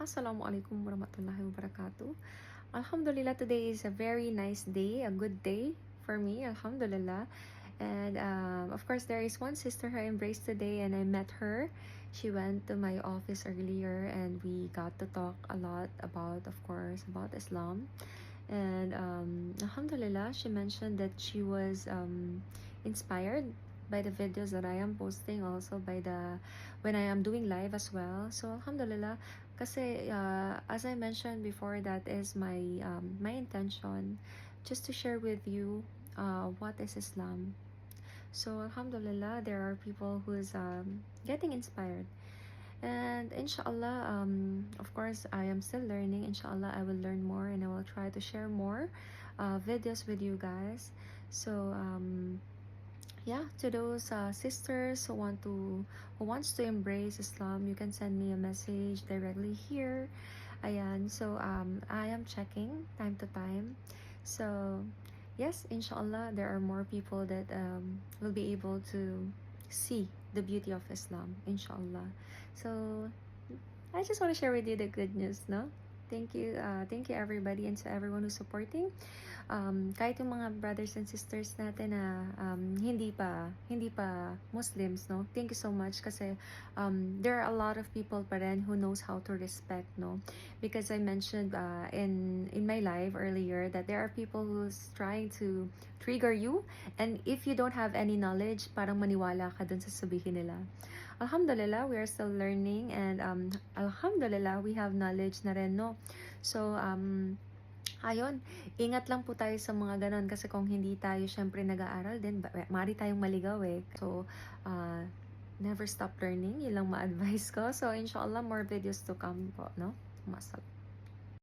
Assalamualaikum warahmatullahi wabarakatuh. Alhamdulillah, today is a very nice day, a good day for me, Alhamdulillah. And of course, there is one sister who I embraced today, and I met her. She went to my office earlier, and we got to talk a lot about, of course, about Islam. And Alhamdulillah, she mentioned that she was inspired by the videos that I am posting, also by the when I am doing live as well. So Alhamdulillah, kasi as I mentioned before, that is my intention, just to share with you what is Islam. So Alhamdulillah, there are people who's getting inspired. And inshallah, of course, I am still learning. Inshallah, I will learn more, and I will try to share more videos with you guys. So yeah, to those sisters who wants to embrace Islam, you can send me a message directly here. Ayan, so I am checking time to time. So yes, inshallah, there are more people that will be able to see the beauty of Islam, inshallah. So I just want to share with you the good news, no? Thank you everybody, and to everyone who's supporting. Kahit yung mga brothers and sisters natin na hindi pa Muslims, no? Thank you so much kasi there are a lot of people pa rin who knows how to respect, no? Because I mentioned in my live earlier that there are people who's trying to trigger you, and if you don't have any knowledge, parang maniwala ka dun sa sabihin nila. Alhamdulillah, we are still learning, and Alhamdulillah, we have knowledge na rin, no? So, ayun, ingat lang po tayo sa mga ganon, kasi kung hindi tayo syempre nag-aaral din, mari tayong maligaw eh. So, never stop learning, yun lang ma-advise ko. So, inshallah, more videos to come po, no? Masal.